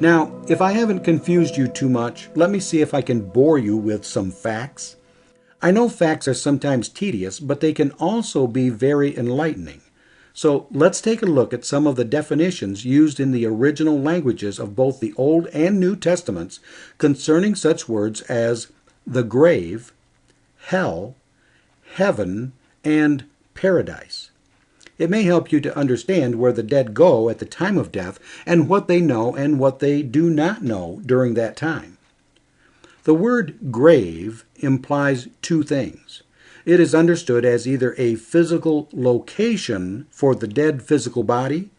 Now, if I haven't confused you too much, let me see if I can bore you with some facts. I know facts are sometimes tedious, but they can also be very enlightening. So let's take a look at some of the definitions used in the original languages of both the Old and New Testaments concerning such words as the grave, hell, heaven, and paradise. It may help you to understand where the dead go at the time of death and what they know and what they do not know during that time. The word grave implies two things. It is understood as either a physical location for the dead physical body,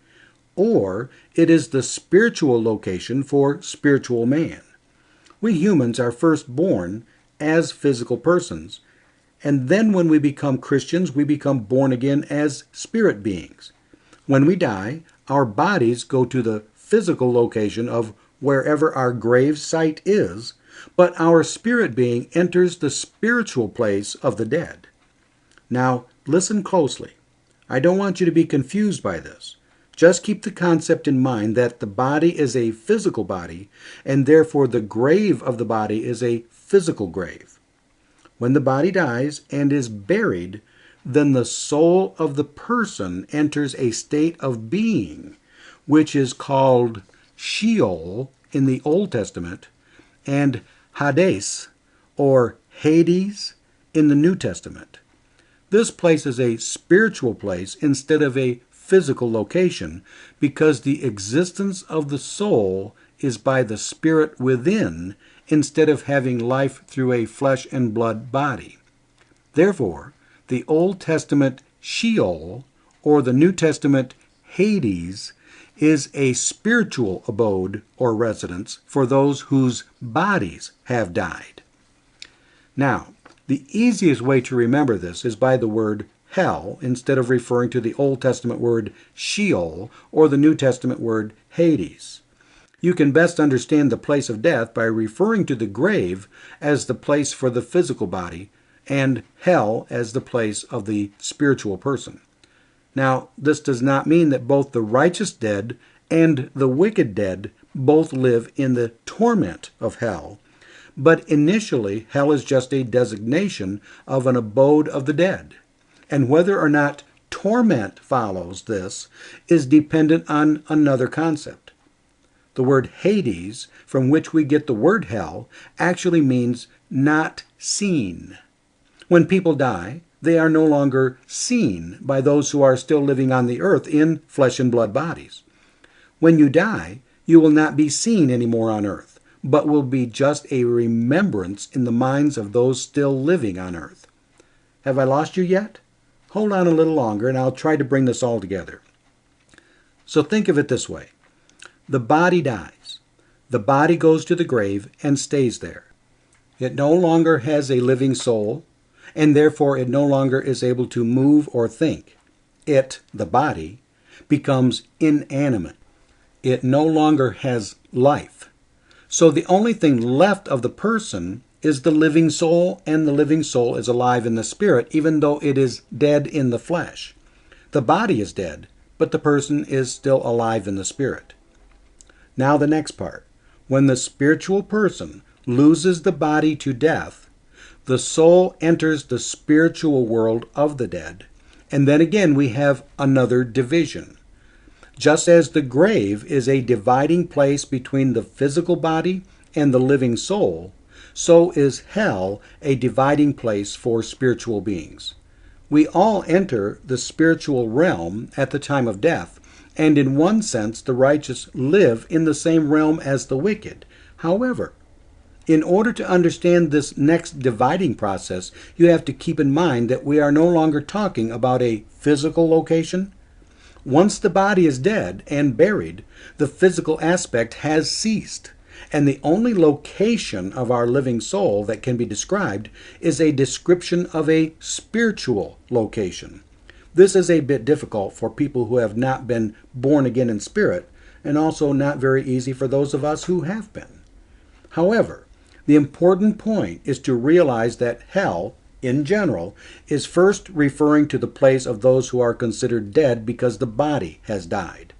or it is the spiritual location for spiritual man. We humans are first born as physical persons, and then when we become Christians, we become born again as spirit beings. When we die, our bodies go to the physical location of wherever our grave site is, but our spirit being enters the spiritual place of the dead. Now, listen closely. I don't want you to be confused by this. Just keep the concept in mind that the body is a physical body, and therefore the grave of the body is a physical grave. When the body dies and is buried, then the soul of the person enters a state of being, which is called Sheol in the Old Testament, and Hades, or Hades, in the New Testament. This place is a spiritual place instead of a physical location, because the existence of the soul is by the spirit within instead of having life through a flesh and blood body. Therefore, the Old Testament Sheol, or the New Testament Hades, is a spiritual abode or residence for those whose bodies have died. Now, the easiest way to remember this is by the word hell instead of referring to the Old Testament word Sheol or the New Testament word Hades. You can best understand the place of death by referring to the grave as the place for the physical body and hell as the place of the spiritual person. Now, this does not mean that both the righteous dead and the wicked dead both live in the torment of hell, but initially hell is just a designation of an abode of the dead. And whether or not torment follows this is dependent on another concept. The word Hades, from which we get the word hell, actually means not seen. When people die, they are no longer seen by those who are still living on the earth in flesh and blood bodies. When you die, you will not be seen anymore on earth, but will be just a remembrance in the minds of those still living on earth. Have I lost you yet? Hold on a little longer and I'll try to bring this all together. So think of it this way. The body dies. The body goes to the grave and stays there. It no longer has a living soul, and therefore it no longer is able to move or think. It, the body, becomes inanimate. It no longer has life. So the only thing left of the person is the living soul, and the living soul is alive in the spirit, even though it is dead in the flesh. The body is dead, but the person is still alive in the spirit. Now the next part. When the spiritual person loses the body to death, the soul enters the spiritual world of the dead, and then again we have another division. Just as the grave is a dividing place between the physical body and the living soul, so is hell a dividing place for spiritual beings. We all enter the spiritual realm at the time of death, and in one sense the righteous live in the same realm as the wicked. However, in order to understand this next dividing process, you have to keep in mind that we are no longer talking about a physical location. Once the body is dead and buried, the physical aspect has ceased, and the only location of our living soul that can be described is a description of a spiritual location. This is a bit difficult for people who have not been born again in spirit, and also not very easy for those of us who have been. However, the important point is to realize that hell, in general, is first referring to the place of those who are considered dead because the body has died.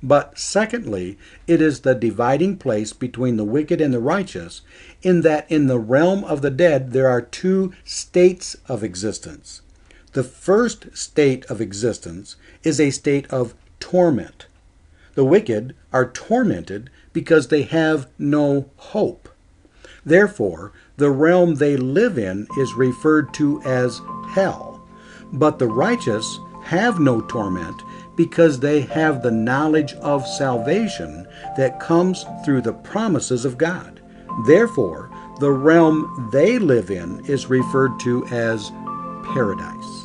But secondly, it is the dividing place between the wicked and the righteous, in that in the realm of the dead there are two states of existence. The first state of existence is a state of torment. The wicked are tormented because they have no hope. Therefore, the realm they live in is referred to as hell. But the righteous have no torment because they have the knowledge of salvation that comes through the promises of God. Therefore, the realm they live in is referred to as paradise.